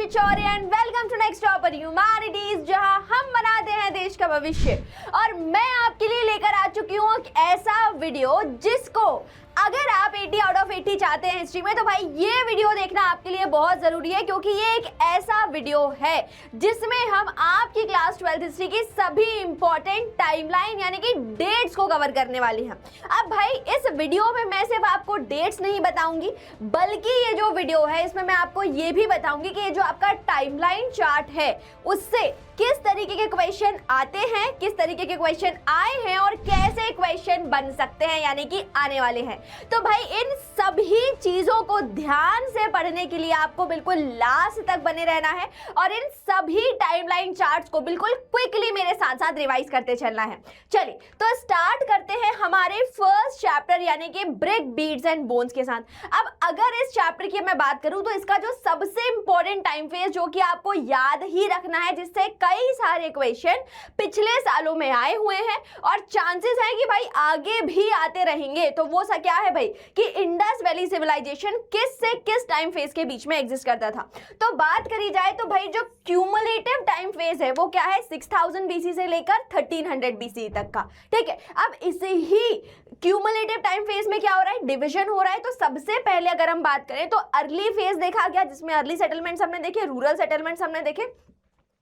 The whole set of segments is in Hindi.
Chaure and welcome to next topper humanities, जहां हम बनाते हैं देश का भविष्य। और मैं आपके लिए लेकर आ चुकी हूँ एक ऐसा वीडियो जिसको अगर आप 80 आउट ऑफ 80 चाहते हैं हिस्ट्री में, तो भाई ये वीडियो देखना आपके लिए बहुत जरूरी है, क्योंकि ये एक ऐसा वीडियो है जिसमें हम आपकी क्लास 12th हिस्ट्री की सभी इंपॉर्टेंट टाइमलाइन यानी कि डेट्स को कवर करने वाली हैं। अब भाई इस वीडियो में मैं सिर्फ आपको डेट्स नहीं बताऊंगी, बल्कि ये जो वीडियो है इसमें मैं आपको ये भी बताऊंगी कि ये जो आपका टाइमलाइन चार्ट है उससे किस तरीके के क्वेश्चन आते हैं, किस तरीके के क्वेश्चन आए हैं और कैसे क्वेश्चन बन सकते हैं यानी कि आने वाले हैं। तो भाई इन सभी चीजों को ध्यान से पढ़ने के लिए आपको बिल्कुल लास्ट तक बने रहना है और इन सभी टाइमलाइन चार्ट्स को बिल्कुल क्विकली मेरे साथ साथ रिवाइज करते चलना है। चलिए तो स्टार्ट करते हैं हमारे फर्स्ट चैप्टर यानी कि ब्रिक, बीड्स एंड बोन्स के साथ। अब अगर इस चैप्टर की मैं बात करूं तो इसका जो सबसे इंपॉर्टेंट टाइम फेज जो कि आपको याद ही रखना है, जिससे कई सारे क्वेश्चन पिछले सालों में आए हुए हैं और चांसेस है कि भाई आगे भी आते रहेंगे, तो वो सा क्या है भाई कि इंडस वैली सिविलाइजेशन किस से किस टाइम फेज के बीच में एग्जिस्ट करता था। तो बात करी जाए तो भाई जो क्यूमुलेटिव टाइम फेज है वो क्या है, 6000 बीसी से लेकर 1300 बीसी तक का। ठीक है, अब इसे ही क्यूमुलेटिव टाइम फेज में क्या हो रहा है, डिवीजन हो रहा है। तो सबसे पहले अगर हम बात करें तो अर्ली फेज देखा गया, जिसमें अर्ली सेटलमेंट्स हमने देखे, रूरल सेटलमेंट्स हमने देखे।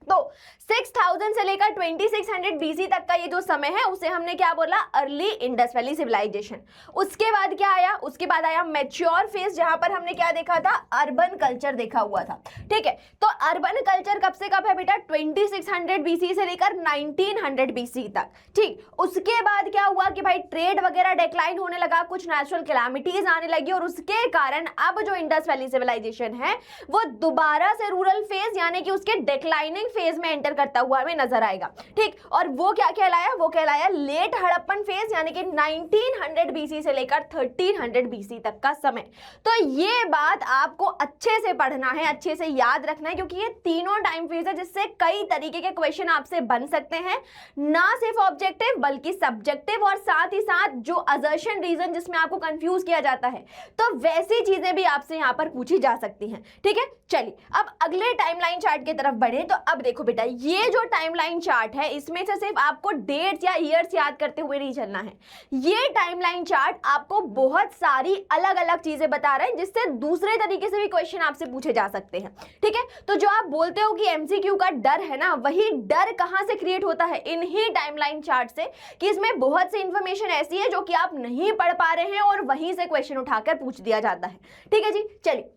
तो 6000 से लेकर 2600 बीसी तक का ये जो समय है उसे हमने क्या बोला, अर्ली इंडस वैली सिविलाइजेशन। उसके बाद क्या आया, उसके बाद आया मैच्योर फेज, जहां पर हमने क्या देखा था, अर्बन कल्चर देखा हुआ था। ठीक है, तो अर्बन कल्चर कब से कब है बेटा, 2600 बीसी से लेकर 1900 बीसी तक। ठीक, उसके बाद क्या हुआ कि भाई ट्रेड वगैरह डिक्लाइन होने लगा, कुछ नेचुरल कैलामिटीज आने लगी और उसके कारण अब जो इंडस वैली सिविलाइजेशन है वो दोबारा से रूरल फेज यानी कि उसके डिक्लाइनिंग फेज में एंटर करता हुआ हमें नजर आएगा। ठीक, और वो क्या कहलाया, वो कहलाया लेट हड़प्पन फेज यानी कि 1900 बीसी से लेकर 1300 बीसी तक का समय। तो ये बात आपको अच्छे से पढ़ना है, अच्छे से याद रखना है, क्योंकि ये तीनों टाइम फेज है जिससे कई तरीके के क्वेश्चन आपसे बन सकते हैं, ना सिर्फ ऑब्जेक्टिव बल्कि सब्जेक्टिव और साथ ही साथ जो असर्शन रीजन जिसमें आपको कंफ्यूज किया जाता है, तो वैसी चीजें भी आपसे यहां पर पूछी जा सकती हैं। ठीक है, चलिए अब अगले टाइमलाइन चार्ट की तरफ बढ़े। तो अब देखो बेटा, ये जो टाइमलाइन चार्ट है इसमें से सिर्फ आपको डेट्स या ईयर्स याद करते हुए नहीं चलना है। ये टाइमलाइन चार्ट आपको बहुत सारी अलग अलग चीजें बता रहे हैं जिससे दूसरे तरीके से भी क्वेश्चन आपसे पूछे जा सकते हैं। ठीक है, तो जो आप बोलते हो कि एमसीक्यू का डर है ना, वही डर कहां से क्रिएट होता है, इन्हीं टाइमलाइन चार्ट से, कि इसमें बहुत सी इंफॉर्मेशन ऐसी है जो कि आप नहीं पढ़ पा रहे हैं और वहीं से क्वेश्चन उठाकर पूछ दिया जाता है। ठीक है जी, चलिए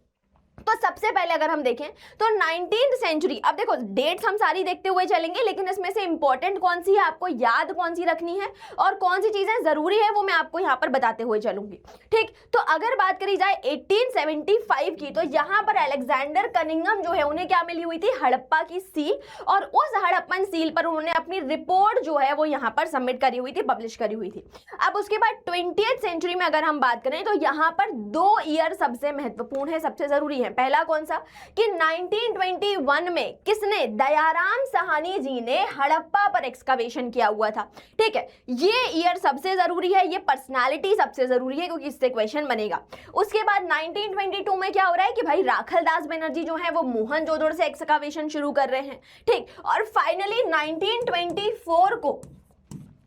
तो सबसे पहले अगर हम देखें तो 19th सेंचुरी, अब देखो डेट्स हम सारी देखते हुए चलेंगे, लेकिन इसमें से इंपॉर्टेंट कौन सी है, आपको याद कौन सी रखनी है और कौन सी चीजें जरूरी है वो मैं आपको यहाँ पर बताते हुए चलूंगी। ठीक, तो अगर बात करी जाए 1875 की, तो यहाँ पर अलेक्जेंडर कनिंघम जो है उन्हें क्या मिली हुई थी, हड़प्पा की सील, और उस हड़प्पन सील पर उन्होंने अपनी रिपोर्ट जो है वो यहाँ पर सबमिट करी हुई थी, पब्लिश करी हुई थी। अब उसके बाद 20th सेंचुरी में अगर हम बात करें तो यहाँ पर 2 ईयर सबसे महत्वपूर्ण है, सबसे जरूरी है। पहला कौन सा कि 1921 में किसने, दयाराम साहनी जी ने हड़प्पा पर एक्सकवेशन किया हुआ था। ठीक है, ये ईयर सबसे जरूरी है, ये पर्सनालिटी सबसे जरूरी है क्योंकि इससे क्वेश्चन बनेगा। उसके बाद 1922 में क्या हो रहा है कि भाई राखलदास बनर्जी जो है वो मोहनजोदड़ो से एक्सकवेशन शुरू कर रहे हैं। ठीक, और फाइनली 1924 को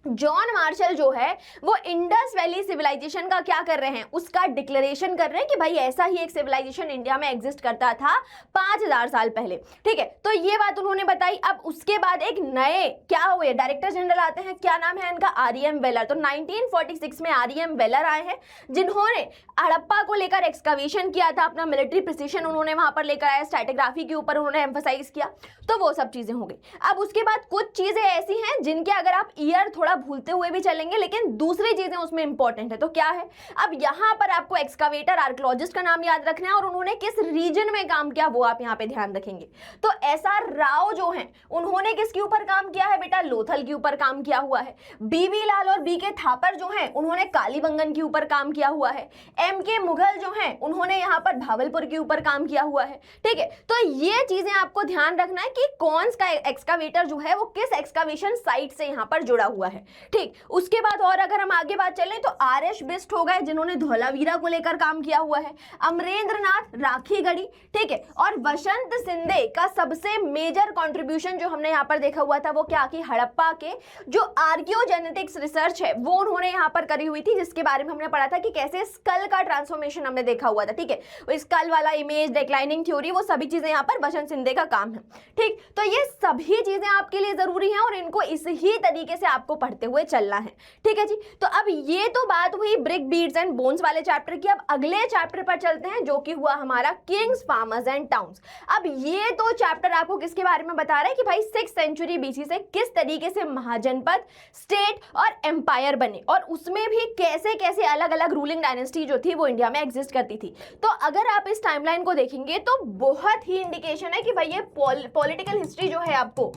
जॉन मार्शल जो है वो इंडस वैली सिविलाइजेशन का क्या कर रहे हैं, उसका डिक्लेरेशन कर रहे हैं कि भाई ऐसा ही एक सिविलाइजेशन इंडिया में एग्जिस्ट करता था 5000 साल पहले। ठीक है, तो ये बात उन्होंने बताई। अब उसके बाद एक नए क्या हुए, डायरेक्टर जनरल आते हैं, क्या नाम है इनका, आरईएम वेलर। तो 1946 में आरईएम वेलर आए हैं जिन्होंने हड़प्पा को लेकर एक्सकवेशन किया था, अपना मिलिट्री प्रिसिशन उन्होंने वहां पर लेकर आया, स्ट्रैटिग्राफी के ऊपर उन्होंने एम्फसाइज किया, तो वो सब चीजें हो गई। अब उसके बाद कुछ चीजें ऐसी हैं जिनके अगर आप ईयर थोड़ा भूलते हुए भी चलेंगे लेकिन दूसरी चीजें उसमें इंपॉर्टेंट है। तो क्या है, अब यहां पर आपको एक्सकावेटर आर्कियोलॉजिस्ट का नाम याद रखना है और उन्होंने किस रीजन में काम किया वो आप यहां पे ध्यान रखेंगे। तो एसआर राव जो हैं उन्होंने किसके ऊपर काम किया है बेटा, लोथल के ऊपर काम किया हुआ है। बीवी लाल और बीके थापर जो हैं उन्होंने कालीबंगन के ऊपर काम किया हुआ है। एमके मुगल जो हैं उन्होंने यहां पर भावलपुर के ऊपर काम किया हुआ है। ठीक है, तो ये चीजें आपको ध्यान रखना है कि कौन सा एक्सकावेटर जो है वो किस एक्सकावेशन साइट से यहां पर जुड़ा हुआ है। है। ठीक, उसके बाद और अगर हम आगे बात चलें तो आर.एस. बिष्ट हो गए जिन्होंने धौलावीरा को लेकर काम किया हुआ है, अमरेंद्र नाथ राखीगढ़ी, ठीक है, और वसंत सिंधे का सबसे मेजर कंट्रीब्यूशन जो हमने यहाँ पर देखा हुआ था वो क्या कि हड़प्पा के जो आर्कियोजेनेटिक्स रिसर्च है वो उन्होंने यहाँ पर करी हुई थी, जिसके बारे में हमने पढ़ा था कि कैसे स्कल का ट्रांसफॉर्मेशन हमने देखा हुआ था। ठीक है, वो स्कल वाला इमेज, डिक्लाइनिंग थ्योरी, वो सभी चीजें यहाँ पर वसंत सिंधे का काम है। ठीक, तो ये सभी चीजें आपके लिए जरूरी हैं और इनको इसी तरीके से आपको पढ़ते हुए चलना है। ठीक है जी, तो अब ये तो बात हुई ब्रिक, बीड्स एंड बोन्स वाले चैप्टर की। अब अगले चैप्टर पर चलते हैं जो कि हुआ हमारा किंग्स, फार्मर्स एंड टाउन्स। अब ये तो चैप्टर आपको किसके बारे में बता रहा है कि भाई 6th सेंचुरी बीसी से किस तरीके से महाजनपद, स्टेट और एम्पायर बने और उसमें भी कैसे कैसे अलग अलग रूलिंग डायनेस्टी जो थी वो इंडिया में एग्जिस्ट करती थी। तो अगर आप इस टाइमलाइन को देखेंगे तो बहुत ही इंडिकेशन है कि भाई ये पॉलिटिकल हिस्ट्री जो है आपको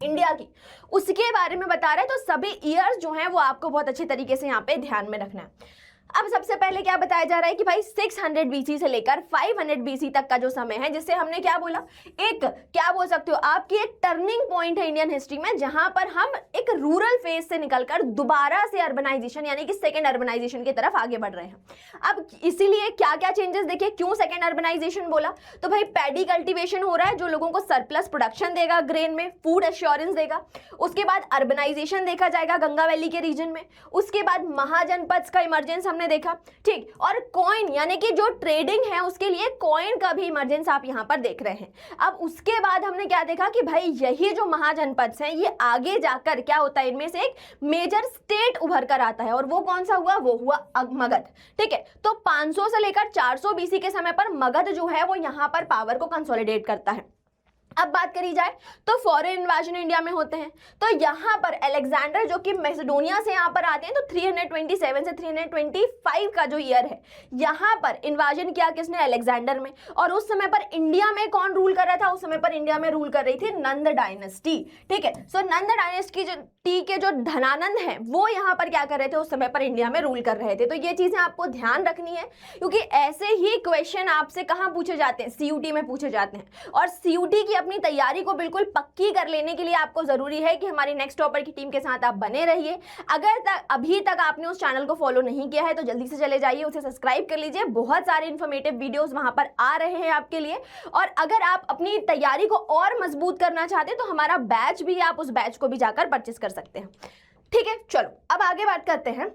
इंडिया की उसके बारे में बता रहा है। तो सभी ईयर्स जो हैं वो आपको बहुत अच्छे तरीके से यहाँ पे ध्यान में रखना है। अब सबसे पहले क्या बताया जा रहा है कि भाई 600 बीसी से लेकर 500 बीसी तक का जो समय है, जिससे हमने क्या बोला, एक क्या बोल सकते हो आपकी एक टर्निंग पॉइंट है इंडियन हिस्ट्री में, जहां पर हम एक रूरल फेज से निकलकर दोबारा से अर्बनाइजेशन यानी कि सेकेंड अर्बनाइजेशन की तरफ आगे बढ़ रहे हैं। अब इसीलिए क्या क्या चेंजेस देखिए, क्यों सेकेंड अर्बनाइजेशन बोला, तो भाई पैडी कल्टीवेशन हो रहा है जो लोगों को सरप्लस प्रोडक्शन देगा, ग्रेन में फूड एश्योरेंस देगा। उसके बाद अर्बनाइजेशन देखा जाएगा गंगा वैली के रीजन में। उसके बाद महाजनपद का इमरजेंस हमने देखा, ठीक, और कॉइन यानी कि जो ट्रेडिंग है उसके लिए कॉइन का भी इमरजेंस आप यहां पर देख रहे हैं। अब उसके बाद हमने क्या देखा कि भाई यही जो महाजनपद हैं ये आगे जाकर क्या होता है, इनमें से एक मेजर स्टेट उभर कर आता है और वो कौन सा हुआ, वो हुआ मगध। ठीक है, तो 500 से लेकर 400 बीसी के समय पर मगध जो है वो यहां पर पावर को कंसोलिडेट करता है। अब बात करी जाए तो फॉरेन इन्वाजन इंडिया में होते हैं, तो यहाँ पर अलेक्जेंडर जो कि मैसेडोनिया से यहाँ पर आते हैं, तो 327 से 325 का जो ईयर है यहाँ पर इन्वाजन किया किसने, अलेक्जेंडर में। और उस समय पर इंडिया में कौन रूल कर रहा था, उस समय पर इंडिया में रूल कर रही थी नंद डायनेस्टी। ठीक है, सो नंद डायनेस्टी के जो धनानंद हैं वो यहाँ पर क्या कर रहे थे, उस समय पर इंडिया में रूल कर रहे थे। तो ये चीजें आपको ध्यान रखनी है क्योंकि ऐसे ही क्वेश्चन आपसे कहाँ पूछे जाते हैं, सीयूटी में पूछे जाते हैं। और सीयूटी की अपनी तैयारी को बिल्कुल पक्की कर लेने के लिए आपको जरूरी है कि हमारी नेक्स्ट टॉपर की टीम के साथ आप बने रहिए। अगर अभी तक आपने उस चैनल को फॉलो नहीं किया है तो जल्दी से चले जाइए, उसे सब्सक्राइब कर लीजिए। बहुत सारे इंफॉर्मेटिव वीडियोस वहां पर आ रहे हैं आपके लिए। और अगर आप अपनी तैयारी को और मजबूत करना चाहते हैं तो हमारा बैच भी, आप उस बैच को भी जाकर परचेस कर सकते हैं। ठीक है, चलो अब आगे बात करते हैं।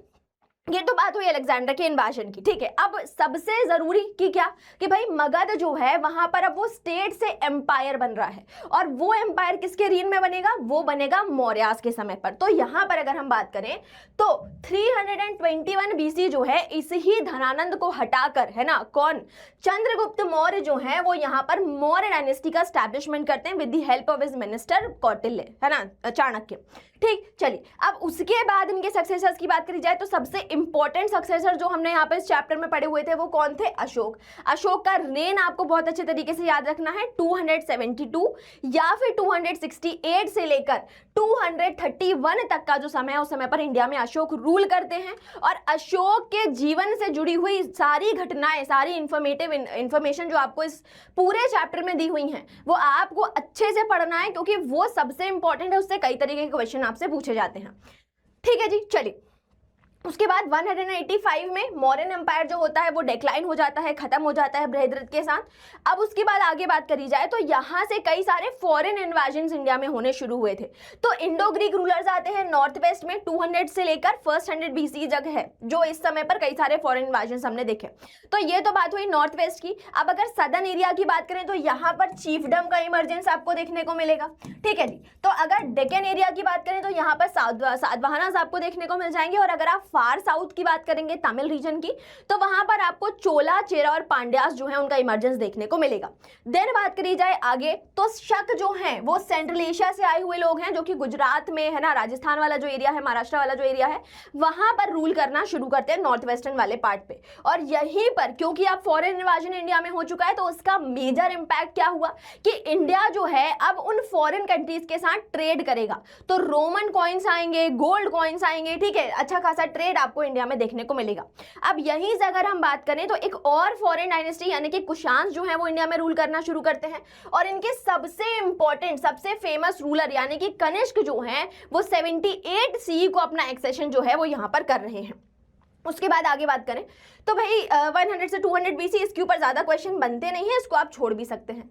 ये तो बात हुई अलेक्जेंडर के इन्वाजन की। ठीक है, अब सबसे जरूरी कि क्या कि भाई मगध जो है वहां पर अब वो स्टेट से एम्पायर बन रहा है और वो एम्पायर किसके रीन में बनेगा, वो बनेगा मौर्यास के समय पर। तो यहां पर अगर हम बात करें तो 321 बीसी जो है इस ही धनानंद को हटाकर, है ना, कौन, चंद्रगुप्त मौर्य जो है वो यहाँ पर मौर्य डायनेस्टी का स्टैब्लिशमेंट करते हैं with the help of his minister Kautilya, है ना, चाणक्य। ठीक, चलिए अब उसके बाद इनके सक्सेसर्स की बात करी जाए तो सबसे इंपॉर्टेंट सक्सेसर जो हमने यहाँ पे इस चैप्टर में पढ़े हुए थे वो कौन थे, अशोक। अशोक का रेन आपको बहुत अच्छे तरीके से याद रखना है, 272 या फिर 268 से लेकर 231 तक का जो समय है उस समय पर इंडिया में अशोक रूल करते हैं। और अशोक के जीवन से जुड़ी हुई सारी घटनाएं, सारी इंफॉर्मेशन जो आपको इस पूरे चैप्टर में दी हुई हैं वो आपको अच्छे से पढ़ना है क्योंकि वो सबसे इंपॉर्टेंट है, उससे कई तरीके के क्वेश्चन आपसे पूछे जाते हैं। ठीक है जी, चलिए उसके बाद 185 में मौर्यन एम्पायर जो होता है वो डिक्लाइन हो जाता है, खत्म हो जाता है बृहद्रथ के साथ। अब उसके बाद आगे बात करी जाए तो यहाँ से कई सारे फॉरेन इन्वाजन्स इंडिया में होने शुरू हुए थे। तो इंडो ग्रीक रूलर्स आते हैं नॉर्थ वेस्ट में 200 से लेकर 100 बीसी जगह है जो इस समय पर कई सारे फॉरेन इन्वाजन्स हमने देखे। तो ये तो बात हुई नॉर्थ वेस्ट की। अब अगर सदर्न एरिया की बात करें तो यहाँ पर चीफडम का इमरजेंस आपको देखने को मिलेगा। ठीक है जी, तो अगर डेक्कन एरिया की बात करें तो यहाँ पर सातवाहनास आपको देखने को मिल जाएंगे। और अगर आप फार साउथ की बात करेंगे तमिल रीजन की तो वहां पर आपको चोला, चेरा और पांड्यास जो है उनका इमरजेंस देखने को मिलेगा। देन बात करी जाए आगे तो शक जो हैं वो सेंट्रल एशिया से आए हुए लोग हैं जो कि गुजरात में, है ना, राजस्थान वाला जो एरिया है, महाराष्ट्र वाला जो एरिया है वहां पर रूल करना शुरू करते हैं नॉर्थ वेस्टर्न वाले पार्ट पे। और यहीं पर क्योंकि अब फॉरेन इन्वाजन इंडिया में हो चुका है तो उसका मेजर इंपैक्ट क्या हुआ कि इंडिया जो है अब उन फॉरेन कंट्रीज के साथ ट्रेड करेगा। तो रोमन कॉइन्स आएंगे, गोल्ड कॉइन्स आएंगे, ठीक है, अच्छा खासा ट्रेड आपको इंडिया में देखने को मिलेगा। अब यहीं से अगर हम बात करें तो एक और फॉरेन डायनेस्टी यानी कि कुशाण जो है वो इंडिया में रूल करना शुरू करते हैं, और इनके सबसे इंपॉर्टेंट सबसे फेमस रूलर यानी कि कनिष्क जो है वो 78 CE को अपना एक्सेशन जो है वो यहाँ पर कर रहे हैं। उसके बाद आगे बात करें तो भाई 100 से 200 BC इसके ऊपर ज्यादा क्वेश्चन बनते नहीं है, इसको आप छोड़ भी सकते हैं,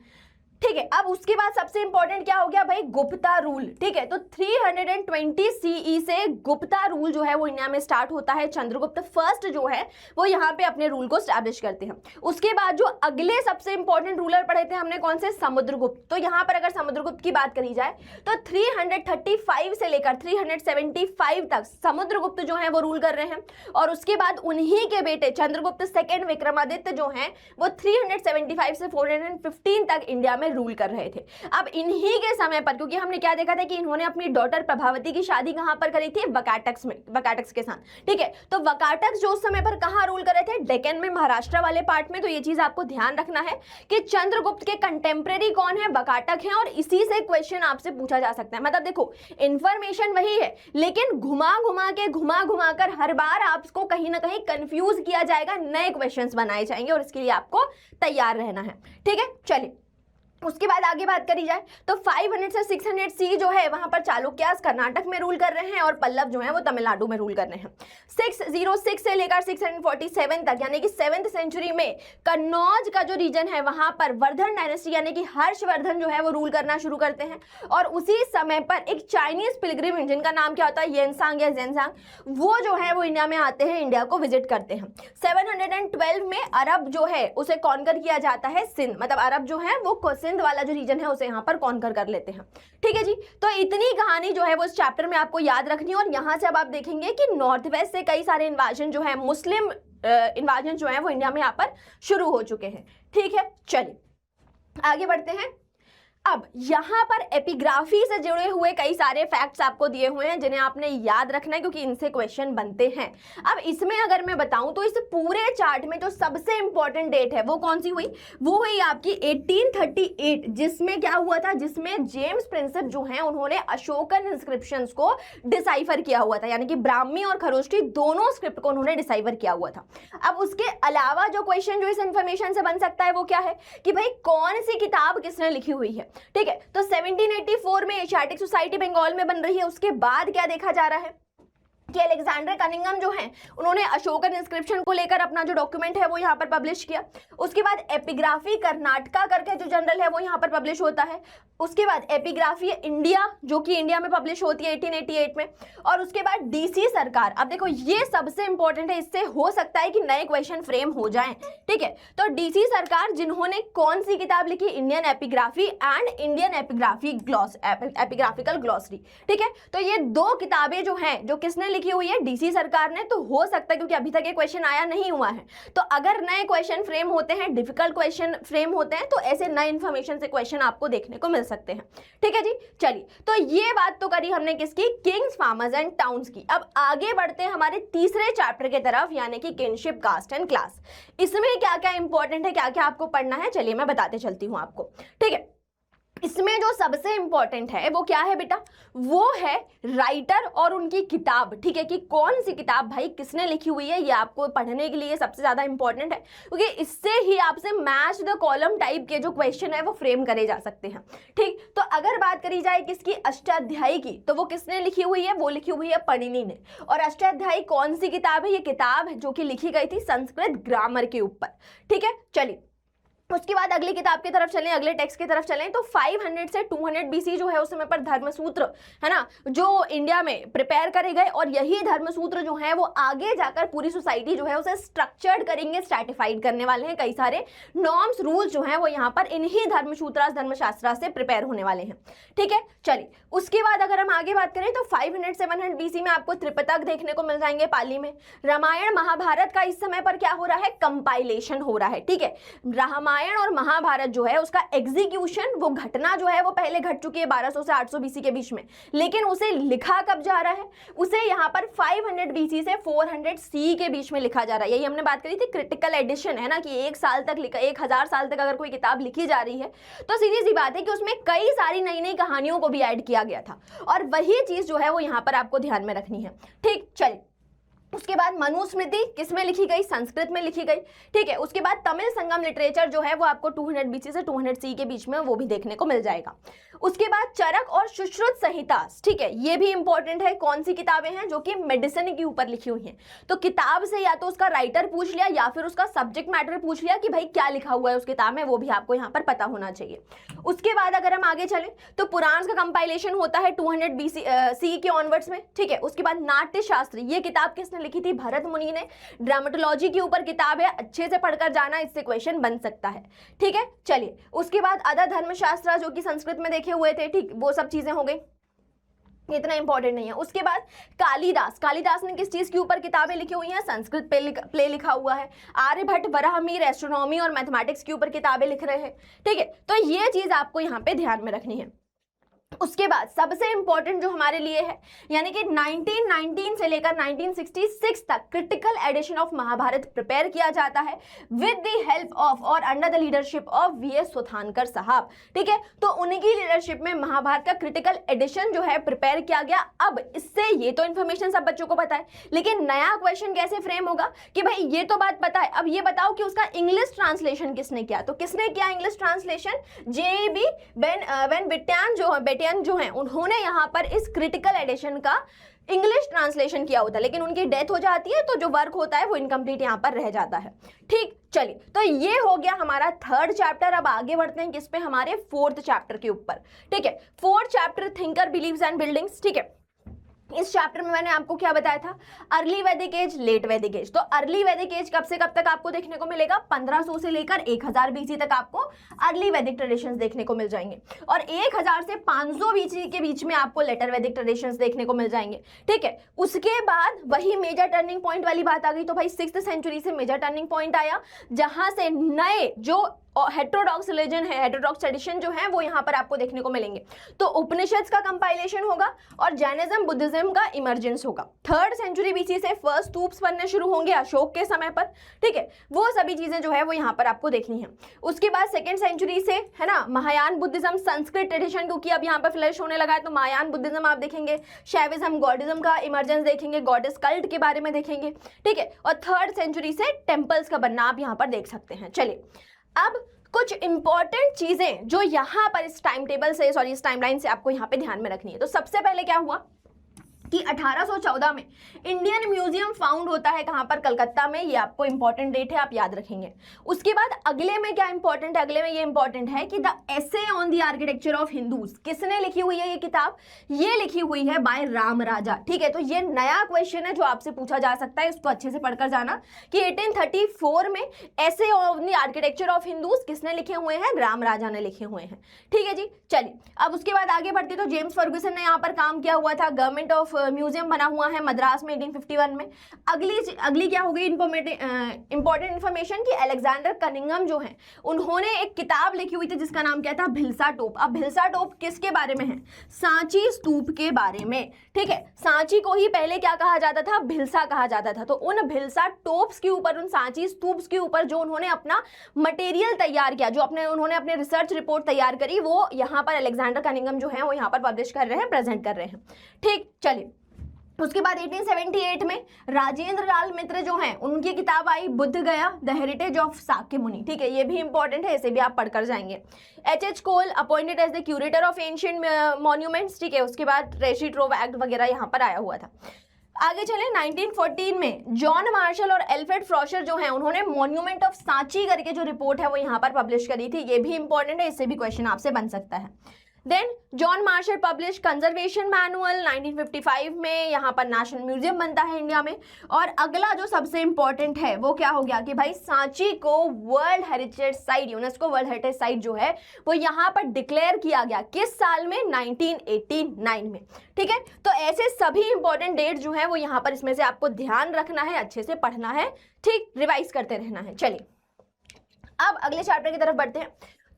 ठीक है। अब उसके बाद सबसे इंपॉर्टेंट क्या हो गया भाई, गुप्ता रूल, ठीक है। तो 320 CE से गुप्ता रूल जो है वो इंडिया में स्टार्ट होता है। चंद्रगुप्त फर्स्ट जो है वो यहाँ पे अपने रूल को स्टैब्लिश करते हैं। उसके बाद जो अगले सबसे इंपॉर्टेंट रूलर पढ़े थे हमने कौन से, समुद्रगुप्त। तो यहाँ पर अगर समुद्रगुप्त की बात करी जाए तो 335 से लेकर 375 तक समुद्रगुप्त जो है वो रूल कर रहे हैं, और उसके बाद उन्हीं के बेटे चंद्रगुप्त सेकेंड विक्रमादित्य जो है वो 375 से 415 तक इंडिया में रूल कर रहे थे। अब इन्हीं के समय पर, क्योंकि हमने क्या देखा था कि इन्होंने अपनी डॉटर प्रभावती की शादी कहां पर करी थी, वकाटक्स में, वकाटक्स के साथ, ठीक है। तो वकाटक्स जो उस समय पर कहां रूल कर रहे थे, डेक्कन में, महाराष्ट्र वाले पार्ट में। तो ये चीज आपको ध्यान रखना है कि चंद्रगुप्त के कंटेम्प्रेरी कौन है, वकाटक है, और इसी से क्वेश्चन आपसे पूछा जा सकता है। मतलब देखो इंफॉर्मेशन वही है, लेकिन घुमा घुमा कर हर बार आपको कहीं ना कहीं कंफ्यूज किया जाएगा, नए क्वेश्चंस बनाए जाएंगे, और इसके लिए आपको तैयार रहना है, ठीक है। चलिए उसके बाद आगे बात करी जाए तो 500 से 600 CE जो है वहां पर चालुक्यास कर्नाटक में रूल कर रहे हैं, और पल्लव जो है वो तमिलनाडु में रूल कर रहे हैं। 606 से लेकर 647 तक यानी कि 7th सेंचुरी में कन्नौज का जो रीजन है वहां पर वर्धन डायनेस्टी यानी कि हर्षवर्धन जो है वो रूल करना शुरू करते हैं, और उसी समय पर एक चाइनीज पिलग्रिम जिनका नाम क्या होता है, येनसांग या जेनसांग, वो जो है वो इंडिया में आते हैं, इंडिया को विजिट करते हैं। 712 में अरब जो है उसे कॉन्कर किया जाता है, सिंध, मतलब अरब जो है वो सिंध वाला जो रीजन है उसे यहाँ पर कॉन्कर कर लेते हैं, ठीक है जी। तो इतनी कहानी जो है वो इस चैप्टर में आपको याद रखनी है, और यहाँ से अब आप देखेंगे कि नॉर्थ वेस्ट से कई सारे इन्वाजन जो है, मुस्लिम इन्वाजन जो है वो इंडिया में यहाँ पर शुरू हो चुके हैं, ठीक है। चलिए आगे बढ़ते हैं। अब यहाँ पर एपिग्राफी से जुड़े हुए कई सारे फैक्ट्स आपको दिए हुए हैं जिन्हें आपने याद रखना है, क्योंकि इनसे क्वेश्चन बनते हैं। अब इसमें अगर मैं बताऊं तो इस पूरे चार्ट में जो सबसे इंपॉर्टेंट डेट है वो कौन सी हुई, वो हुई आपकी 1838, जिसमें क्या हुआ था, जिसमें जेम्स प्रिंसेप जो हैं उन्होंने अशोकन इंस्क्रिप्शंस को डिसाइफर किया हुआ था, यानी कि ब्राह्मी और खरोष्टी दोनों स्क्रिप्ट को उन्होंने डिसाइफर किया हुआ था। अब उसके अलावा जो क्वेश्चन जो इस इंफॉर्मेशन से बन सकता है वो क्या है कि भाई कौन सी किताब किसने लिखी हुई है, ठीक है। तो 1784 में एशियाटिक सोसाइटी बंगाल में बन रही है। उसके बाद क्या देखा जा रहा है कि अलेक्जेंडर कनिंगम जो हैं उन्होंने अशोकन इंस्क्रिप्शन को लेकर अपना जो डॉक्यूमेंट है वो यहाँ पर पब्लिश किया। उसके बाद एपिग्राफी कर्नाटका करके जो जर्नल है वो यहाँ पर पब्लिश होता है। उसके बाद एपिग्राफी इंडिया जो कि इंडिया में पब्लिश होती है 1888 में। और उसके बाद डीसी सरकार, अब देखो ये सबसे इंपॉर्टेंट है, इससे हो सकता है कि नए क्वेश्चन फ्रेम हो जाएं, ठीक है। तो डीसी सरकार जिन्होंने कौन सी किताब लिखी, Indian epigraphy and Indian epigraphy epigraphical glossary, ठीक है। तो ये दो किताबें जो हैं जो किसने लिखी हुई है, डीसी सरकार ने। तो हो सकता है क्योंकि अभी तक ये क्वेश्चन आया नहीं हुआ है, तो अगर नए क्वेश्चन फ्रेम होते हैं, डिफिकल्ट क्वेश्चन फ्रेम होते हैं, तो ऐसे नए इंफॉर्मेशन से क्वेश्चन आपको देखने को मिल सकते हैं, ठीक है जी। चलिए तो ये बात तो करी हमने किसकी, किंग्स, फार्मर्स एंड टाउन्स की। अब आगे बढ़ते हैं हमारे तीसरे चैप्टर की तरफ, यानी कि किनशिप, कास्ट एंड क्लास। इसमें क्या क्या इंपॉर्टेंट है, क्या क्या आपको पढ़ना है, चलिए मैं बताते चलती हूं आपको, ठीक है। इसमें जो सबसे इंपॉर्टेंट है वो क्या है बेटा, वो है राइटर और उनकी किताब, ठीक है, कि कौन सी किताब भाई किसने लिखी हुई है, ये आपको पढ़ने के लिए सबसे ज्यादा इंपॉर्टेंट है, क्योंकि इससे ही आपसे मैच द कॉलम टाइप के जो क्वेश्चन है वो फ्रेम करे जा सकते हैं, ठीक। तो अगर बात करी जाए किसकी, अष्टाध्यायी की, तो वो किसने लिखी हुई है, वो लिखी हुई है पणिनि ने। और अष्टाध्यायी कौन सी किताब है, ये किताब जो कि लिखी गई थी संस्कृत ग्रामर के ऊपर, ठीक है। चलिए उसके बाद अगली किताब की तरफ चलें, अगले टेक्स्ट की तरफ चलें, तो 500 से 200 BC जो है उस समय पर धर्मसूत्र है ना जो इंडिया में प्रिपेयर करे गए, और यही धर्मसूत्र जो है वो आगे जाकर पूरी सोसाइटी जो है उसे स्ट्रक्चर्ड करेंगे, स्ट्रैटिफाइड करने वाले हैं। कई सारे नॉर्म्स, रूल्स जो हैं वो यहाँ पर इन्हीं धर्मसूत्रा, धर्मशास्त्रा से प्रिपेयर होने वाले हैं, ठीक है। चलिए उसके बाद अगर हम आगे बात करें तो 500 से 100 BC में आपको त्रिपिटक देखने को मिल जाएंगे पाली में। रामायण महाभारत का इस समय पर क्या हो रहा है, कंपाइलेशन हो रहा है, ठीक है। रामायण और महाभारत जो है उसका एग्जीक्यूशन, वो घटना जो है वो पहले घट चुकी है 1200 से 800 BC के बीच में, लेकिन उसे लिखा कब जा रहा है, उसे यहाँ पर 500 BC से 400 CE के बीच में लिखा जा रहा है। यही हमने बात करी थी क्रिटिकल एडिशन, है ना, कि 1 साल तक लिखा, 1000 साल तक अगर कोई किताब लिखी जा रही है तो सीधी सी बात है कि उसमें कई सारी नई नई कहानियों को भी ऐड किया गया था, और वही चीज जो है वो यहाँ पर आपको ध्यान में रखनी है, ठीक। चलिए उसके बाद मनुस्मृति किसमें लिखी गई, संस्कृत में लिखी गई, ठीक है। उसके बाद तमिल संगम लिटरेचर जो है वो आपको 200 BC से 200 CE के बीच में वो भी देखने को मिल जाएगा। उसके बाद चरक और सुश्रुत संहिता, ठीक है, ये भी इंपॉर्टेंट है। कौन सी किताबें हैं, जो कि मेडिसिन के ऊपर लिखी हुई हैं। तो किताब से या तो उसका राइटर पूछ लिया या फिर उसका सब्जेक्ट मैटर पूछ लिया कि भाई क्या लिखा हुआ है उस किताब में, वो भी आपको यहाँ पर पता होना चाहिए। उसके बाद अगर हम आगे चलें तो पुराण का कंपाइलेशन होता है 200 BC CE के ऑनवर्ड्स में, ठीक है। उसके बाद नाट्य शास्त्र, ये किताब किसने लिखी थी, भरत मुनि ने। ड्रामेटोलॉजी के ऊपर किताब है, अच्छे से पढ़कर जाना, इससे क्वेश्चन बन सकता है, ठीक है। चलिए उसके बाद अदर धर्मशास्त्र जो कि संस्कृत में देखे हुए थे, ठीक, वो सब चीजें हो गई, इतना इंपॉर्टेंट नहीं है। उसके बाद कालिदास ने किस चीज के ऊपर किताबें लिखी हुई हैं, संस्कृत प्ले लिखा हुआ है। आर्यभट्ट वराहमिहिर एस्ट्रोनॉमी और मैथमेटिक्स के ऊपर किताबें लिख रहे हैं, ठीक है। तो ये चीज आपको यहाँ पे ध्यान में रखनी है। उसके बाद सबसे इंपॉर्टेंट जो हमारे लिए है, यानी कि 1919 से लेकर 1966 तक critical edition of Mahabharata prepare किया जाता है विद द हेल्प ऑफ और under the leadership of VS Sukthankar साहब, ठीक है। तो उनकी लीडरशिप में महाभारत का क्रिटिकल एडिशन जो है प्रिपेयर किया गया। अब इससे ये तो इन्फॉर्मेशन सब बच्चों को पता है, लेकिन नया क्वेश्चन कैसे फ्रेम होगा कि भाई ये तो बात पता है, अब ये बताओ कि उसका इंग्लिश ट्रांसलेशन किसने किया। तो किसने किया इंग्लिश ट्रांसलेशन, जेबी वेन बेटियन जो हैं उन्होंने यहाँ पर इस क्रिटिकल एडिशन का इंग्लिश ट्रांसलेशन किया होता है, लेकिन उनकी डेथ हो जाती है तो जो वर्क होता है वो इनकम्प्लीट यहाँ पर रह जाता है, ठीक। चलिए तो ये हो गया हमारा थर्ड चैप्टर। अब आगे बढ़ते हैं किस पे, हमारे फोर्थ चैप्टर के ऊपर, ठीक है। Fourth chapter thinker believes and buildings, ठीक है। इस चैप्टर में मैंने आपको क्या बताया था, अर्ली वैदिक एज, लेट वैदिक एज। तो अर्ली वैदिक एज कब से कब तक आपको देखने को मिलेगा, 1500 से लेकर 1000 BC तक आपको अर्ली वैदिक ट्रेडिशंस देखने को मिल जाएंगे, और 1000 से 500 BC के बीच में आपको लेटर वैदिक ट्रेडिशंस देखने को मिल जाएंगे, ठीक है। उसके बाद वही मेजर टर्निंग पॉइंट वाली बात आ गई। तो भाई 6th सेंचुरी से मेजर टर्निंग पॉइंट आया, जहां से नए जो हेटेरोडॉक्स रिलीजन है, हेटेरोडॉक्स ट्रेडिशन जो है वो यहाँ पर आपको देखने को मिलेंगे। तो उपनिषद का कंपाइलेशन होगा और जैनिज्म बुद्धिज्म का इमर्जेंस होगा। 3rd सेंचुरी BC से फर्स्ट स्तूप्स बनने शुरू होंगे अशोक के समय पर, ठीक है। वो सभी चीजें जो है वो यहाँ पर आपको देखनी है। उसके बाद 2nd सेंचुरी से है ना महायान बुद्धिज्म, संस्कृत ट्रेडिशन, क्योंकि अब यहाँ पर फ्लैश होने लगा है, तो महायान बुद्धिज्म आप देखेंगे, शैविज्म गॉडिज्म का इमर्जेंस देखेंगे, गॉडेस कल्ट के बारे में देखेंगे, ठीक है। और 3rd सेंचुरी से टेम्पल्स का बनना आप यहाँ पर देख सकते हैं। चलिए अब कुछ इंपॉर्टेंट चीजें जो यहाँ पर इस टाइम टेबल से, सॉरी इस टाइमलाइन से आपको यहाँ पे ध्यान में रखनी है। तो सबसे पहले क्या हुआ कि 1814 में इंडियन म्यूजियम फाउंड होता है, कहाँ पर, कलकत्ता में। ये आपको इंपॉर्टेंट डेट है, आप याद रखेंगे। उसके बाद अगले में क्या इंपॉर्टेंट है, अगले में ये इंपॉर्टेंट है कि the essay on the architecture of Hindus, किसने लिखी हुई है ये किताब, ये लिखी हुई है बाय राम राजा, ठीक है। तो ये नया क्वेश्चन है जो आपसे पूछा जा सकता है, इसको अच्छे से पढ़कर जाना कि 1834 में essay on the architecture of Hindus किसने लिखे हुए हैं, राम राजा ने लिखे हुए हैं, ठीक है जी। चलिए अब उसके बाद आगे बढ़ते तो जेम्स फर्गुसन ने यहाँ पर काम किया हुआ था, गवर्नमेंट ऑफ म्यूजियम बना हुआ है मद्रास में 1851 में। अगली क्या हो गई इंपॉर्टेंट इंफॉर्मेशन कि अलेक्जेंडर कनिंघम जो है उन्होंने एक किताब लिखी हुई थी जिसका नाम क्या था, भिल्सा टोप। अब भिल्सा टोप किसके बारे में है, सांची स्तूप के बारे में, ठीक है। सांची को ही पहले क्या कहा जाता था, भिल्सा कहा जाता था। तो उन भिल्सा टोप्स के ऊपर, उन सांची स्तूप्स के ऊपर जो उन्होंने अपना मटेरियल तैयार किया, जो उन्होंने अपने रिसर्च रिपोर्ट तैयार करी, वो यहाँ पर अलेक्जेंडर कनिंघम जो है वो यहाँ पर पब्लिश कर रहे हैं, प्रेजेंट कर रहे हैं, ठीक। चलिए उसके बाद 1878 में राजेंद्र लाल मित्र जो हैं उनकी किताब आई बुद्ध गया द हेरिटेज ऑफ साक्य मुनि, ठीक है। ये भी इंपॉर्टेंट है, इसे भी आप पढ़कर जाएंगे। H.H. Cole appointed as the curator of ancient monuments, ठीक है। उसके बाद ट्रेसी ट्रोव एक्ट वगैरह यहाँ पर आया हुआ था। आगे चले 1914 में जॉन मार्शल और एल्फ्रेड फ्रॉशर जो हैं उन्होंने मॉन्यूमेंट ऑफ सांची करके जो रिपोर्ट है वो यहाँ पर पब्लिश करी थी। ये भी इंपॉर्टेंट है, इससे भी क्वेश्चन आपसे बन सकता है। Then John Marshall publish conservation manual 1955 में, यहाँ पर नेशनल म्यूजियम बनता है इंडिया में। और अगला जो सबसे इंपॉर्टेंट है वो क्या हो गया कि भाई सांची को world heritage site, UNESCO world heritage site जो है वो यहाँ पर डिक्लेयर किया गया, किस साल में, 1989 में, ठीक है। तो ऐसे सभी इंपॉर्टेंट डेट जो है वो यहाँ पर इसमें से आपको ध्यान रखना है, अच्छे से पढ़ना है, ठीक, रिवाइज करते रहना है। चलिए अब अगले चैप्टर की तरफ बढ़ते हैं।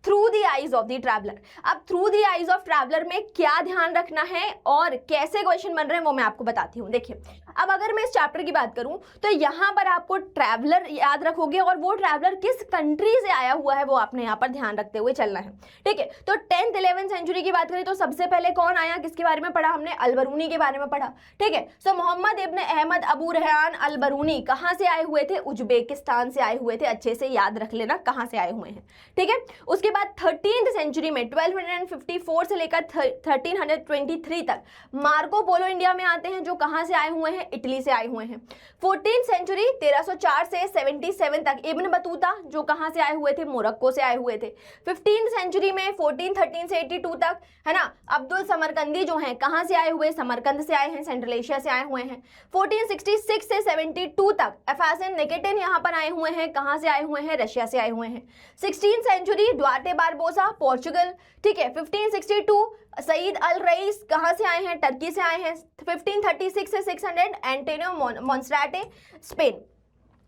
Through the eyes of the traveller. अब through the eyes of traveller में क्या ध्यान रखना है और कैसे क्वेश्चन बन रहे हैं वो मैं आपको बताती हूँ। देखिए, अब अगर मैं इस चैप्टर की बात करूं तो यहाँ पर आपको ट्रैवलर याद रखोगे और वो ट्रैवलर किस कंट्री से आया हुआ है वो आपने यहाँ पर ध्यान रखते हुए चलना है, ठीक है। तो 10th 11th सेंचुरी की बात करें तो सबसे पहले कौन आया, किसके बारे में पढ़ा हमने, अलबरूनी के बारे में पढ़ा, ठीक है। सो मोहम्मद इब्न अहमद अबू रेहान अलबरूनी कहाँ से आए हुए थे, उज्बेकिस्तान से आए हुए थे, अच्छे से याद रख लेना कहाँ से आए हुए हैं, ठीक है। उसके बाद 13th सेंचुरी में 1254 से लेकर 1323 तक मार्को पोलो इंडिया में आते हैं, जो कहाँ से आए हुए हैं, इटली से आए हुए हैं। 14th सेंचुरी 1304 से 77 तक इब्न बतूता, जो कहाँ से आए हुए थे, मोरक्को से आए हुए थे। 15th सेंचुरी में 1413 से 82 तक, है ना, अब्दुल समरकंदी जो हैं कहाँ से आए हुए, समरकंद से आए हैं, सेंट्रल एशिया से आए हुए हैं। 1466 से 72 तक एफासिन निकेटिन यहाँ पर आए हुए हैं, कहाँ से आए हुए हैं, रशिया से आए हुए हैं। 16th सेंचुरी ड्वार्टे बारबोसा, पोर्चुगल, ठीक है। 1562 सईद अल रईस कहाँ से आए हैं, टर्की से आए हैं। 1536 से 600 एंटोनियो मोन्स्राटे, स्पेन।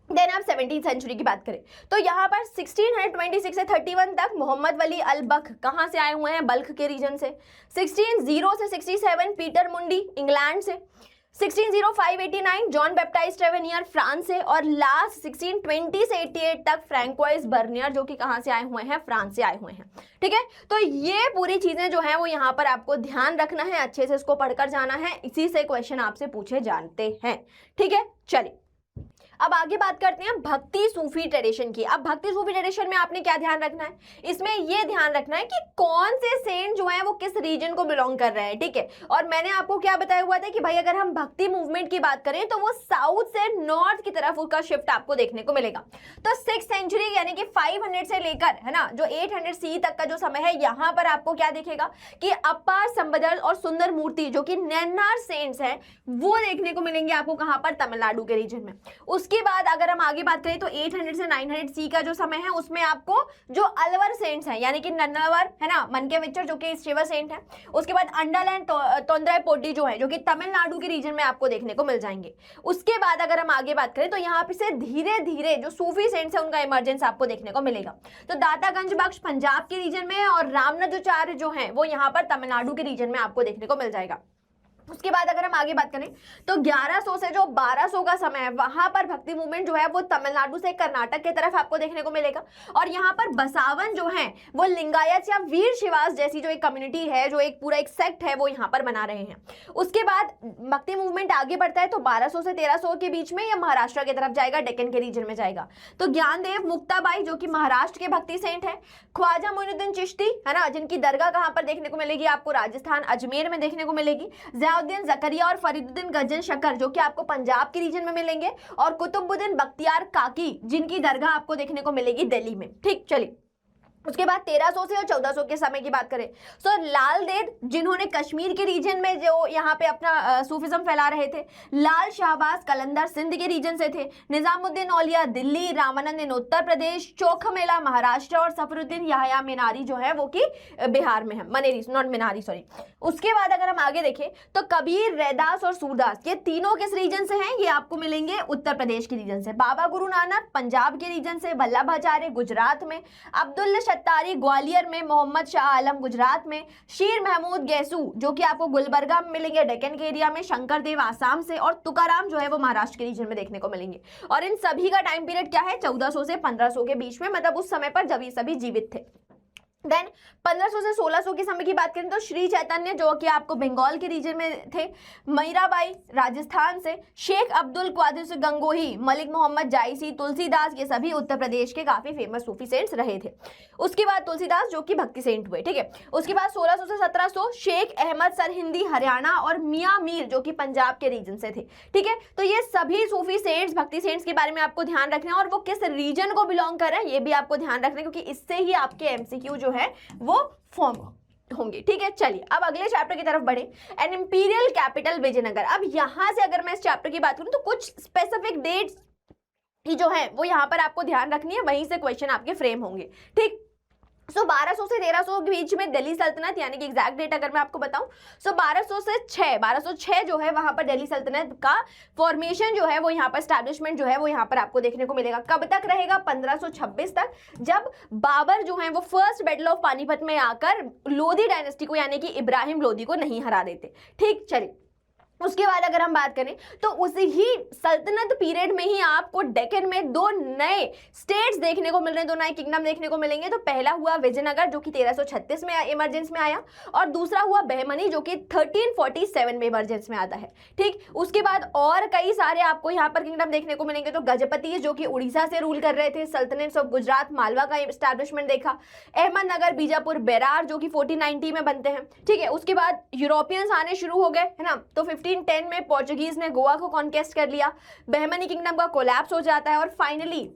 देन आप 17th सेंचुरी की बात करें तो यहाँ पर 1626 से 31 तक मोहम्मद वली अल बख कहाँ से आए हुए हैं, बल्ख के रीजन से। 1600 से 67 पीटर मुंडी, इंग्लैंड से। 1605-89 जॉन बैप्टाइस्ट ट्रेवेनियर, फ्रांस से। और लास्ट 1620 से 88 तक फ्रैंकोइस बर्नियर, जो कि कहाँ से आए हुए हैं, फ्रांस से आए हुए हैं, ठीक है। तो ये पूरी चीजें जो है वो यहाँ पर आपको ध्यान रखना है, अच्छे से इसको पढ़कर जाना है, इसी से क्वेश्चन आपसे पूछे जाते हैं, ठीक है। चलिए अब आगे बात करते हैं भक्ति सूफी ट्रेडिशन की। अब भक्ति सूफी ट्रेडिशन में आपने क्या ध्यान रखना है, इसमें ये ध्यान रखना है कि कौन से सेंट जो है वो किस रीजन को बिलोंग कर रहे हैं, ठीक है। और मैंने आपको क्या बताया हुआ था कि भाई अगर हम भक्ति मूवमेंट की बात करें तो वो साउथ से नॉर्थ की तरफ उसका शिफ्ट आपको देखने को मिलेगा। तो 6th सेंचुरी यानी कि 500 से लेकर, है ना, जो 800 सी तक का जो समय है, यहाँ पर आपको क्या दिखेगा कि अपार संबदर और सुंदर मूर्ति जो कि नैनार सेंट्स हैं वो देखने को मिलेंगे आपको कहाँ पर, तमिलनाडु के रीजन में। उसके बाद अगर हम आगे बात करें तो 800 से 900 सी का जो समय है उसमें आपको जो अलवर सेंट्स हैं यानी कि नन्नावर, है ना, मनकेविचर जो कि शिव सेंट है। उसके बाद अंडल एंड तोंद्राईपोडी जो है, जो कि तमिलनाडु के रीजन में आपको देखने को मिल जाएंगे। उसके बाद अगर हम आगे बात करें तो यहाँ पे से धीरे धीरे जो सूफी सेंट्स है उनका इमर्जेंस आपको देखने को मिलेगा। तो दातागंज बख्श पंजाब के रीजन में और रामनजुचार्य जो है वो यहाँ पर तमिलनाडु के रीजन में आपको देखने को मिल जाएगा। उसके बाद अगर हम आगे बात करें तो 1100 से जो 1200 का समय है वहां पर भक्ति मूवमेंट जो है वो तमिलनाडु से कर्नाटक की तरफ आपको देखने को मिलेगा। और यहाँ पर बसावन जो है वो लिंगायत या वीर शिवास जैसी जो एक कम्युनिटी है, जो एक पूरा एक सेक्ट है, वो यहाँ पर बना रहे हैं। उसके बाद भक्ति मूवमेंट आगे बढ़ता है तो 1200 से 1300 के बीच में यह महाराष्ट्र की तरफ जाएगा, डेक्कन के रीजन में जाएगा। तो ज्ञानदेव मुक्ताबाई जो कि महाराष्ट्र के भक्ति सेंट है, ख्वाजा मोइनुद्दीन चिश्ती, है ना, जिनकी दरगाह कहाँ पर देखने को मिलेगी आपको, राजस्थान अजमेर में देखने को मिलेगी। ज़ियाउद्दीन ज़करिया और फरीदुद्दीन गजन शकर जो कि आपको पंजाब के रीजन में मिलेंगे। और कुतुबुद्दीन बख्तियार काकी जिनकी दरगाह आपको देखने को मिलेगी दिल्ली में, ठीक। चलिए उसके बाद 1300 से और 1400 के समय की बात करें तो लाल देद जिन्होंने कश्मीर के रीजन में जो यहाँ पे अपना सूफिज्म फैला रहे थे, लाल शाहबाज कलंदर सिंध के रीजन से थे, निजामुद्दीन औलिया दिल्ली, रामानंदन उत्तर प्रदेश, चोखमेला महाराष्ट्र और सफरुद्दीन याहया मीनारी जो है वो कि बिहार में है, मनेरी नॉट मीनारी सॉरी। उसके बाद अगर हम आगे देखें तो कबीर, रैदास और सूरदास ये तीनों किस रीजन से हैं, ये आपको मिलेंगे उत्तर प्रदेश के रीजन से। बाबा गुरु नानक पंजाब के रीजन से, वल्लभाचार्य गुजरात में, अब्दुल सत्तारी ग्वालियर में, मोहम्मद शाह आलम गुजरात में, शीर महमूद गैसू जो कि आपको गुलबर्गा में मिलेंगे डेक्कन के एरिया में, शंकर देव आसाम से और तुकाराम जो है वो महाराष्ट्र के रीजन में देखने को मिलेंगे। और इन सभी का टाइम पीरियड क्या है, 1400 से 1500 के बीच में, मतलब उस समय पर जब ये सभी जीवित थे। देन 1500 से 1600 के समय की बात करें तो श्री चैतन्य जो कि आपको बंगाल के रीजन में थे, मीराबाई राजस्थान से, शेख अब्दुल क्वादिर गंगोही, मलिक मोहम्मद जायसी, तुलसीदास, ये सभी उत्तर प्रदेश के काफी फेमस सूफी सेंट्स रहे थे। उसके बाद तुलसीदास जो कि भक्ति सेंट हुए, ठीक है। उसके बाद 1600 से 1700 शेख अहमद सरहिंदी हरियाणा और मियां मीर जो कि पंजाब के रीजन से थे, ठीक है। तो ये सभी सूफी सेंट्स, भक्ति सेंट्स के बारे में आपको ध्यान रखना है और वो किस रीजन को बिलोंग कर रहे हैं ये भी आपको ध्यान रखना है, क्योंकि इससे ही आपके एमसीक्यू जो है वो फॉर्म होंगे, ठीक है। चलिए अब अगले चैप्टर की तरफ बढ़े, एन इंपीरियल कैपिटल विजयनगर। अब यहां से अगर मैं इस चैप्टर की बात करूं तो कुछ स्पेसिफिक डेट्स की जो है वो यहां पर आपको ध्यान रखनी है, वहीं से क्वेश्चन आपके फ्रेम होंगे, ठीक। 1200 से 1300 के बीच में दिल्ली सल्तनत, यानी कि एग्जैक्ट डेट अगर मैं आपको बताऊं 1200 से 1206 जो है वहां पर दिल्ली सल्तनत का फॉर्मेशन जो है वो यहाँ पर स्टैब्लिशमेंट जो है वो यहाँ पर आपको देखने को मिलेगा। कब तक रहेगा? 1526 तक, जब बाबर जो है वो फर्स्ट बैटल ऑफ पानीपत में आकर लोधी डायनेस्टी को यानी कि इब्राहिम लोधी को नहीं हरा देते। ठीक, चलिए उसके बाद अगर हम बात करें तो उसी ही सल्तनत पीरियड में ही आपको डेक्कन में दो नए स्टेट्स देखने को मिल रहे हैं, दो नए किंगडम देखने को मिलेंगे। तो पहला हुआ विजयनगर जो कि 1336 में इमरजेंस में आया, और दूसरा हुआ बहमनी जो कि 1347 में इमरजेंस में आता है। ठीक, उसके बाद और कई सारे आपको यहाँ पर किंगडम देखने को मिलेंगे। तो गजपति जो कि उड़ीसा से रूल कर रहे थे, सल्तनत ऑफ गुजरात मालवा का एस्टैब्लिशमेंट देखा, अहमदनगर बीजापुर बेरार जो कि 1490 में बनते हैं। ठीक है, उसके बाद यूरोपियंस आने शुरू हो गए, है ना। तो 1510 में पोर्चुगीज ने गोवा को कॉन्क्वेस्ट कर लिया, बहमनी किंगडम का कोलैप्स हो जाता है, और फाइनली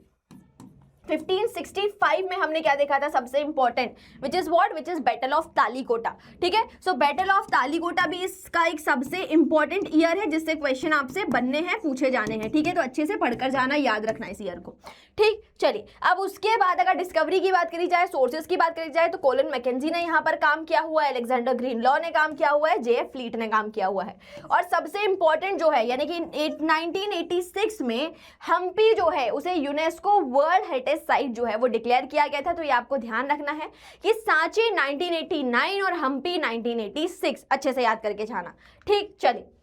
1565 में हमने क्या देखा था? सबसे important, which is battle of Talikota. ठीक है, सो बैटल ऑफ तालीकोटा भी इसका एक सबसे इंपॉर्टेंट ईयर है जिससे क्वेश्चन आपसे बनने हैं, पूछे जाने हैं। ठीक है, तो अच्छे से पढ़कर जाना, याद रखना इस ईयर को। ठीक, चलिए अब उसके बाद अगर डिस्कवरी की बात करी जाए, सोर्सेज की बात करी जाए, तो कोलन मैकेंजी ने यहाँ पर काम किया हुआ है, अलेक्जेंडर ग्रीनलॉ ने काम किया हुआ है, जेएफ फ्लीट ने काम किया हुआ है। और सबसे इंपॉर्टेंट जो है यानी कि 1986 में हम्पी जो है उसे यूनेस्को वर्ल्ड हेरिटेज साइट जो है वो डिक्लेयर किया गया था। तो ये आपको ध्यान रखना है कि सांची 1989 और हम्पी 1986, अच्छे से याद करके जाना। ठीक, चलिए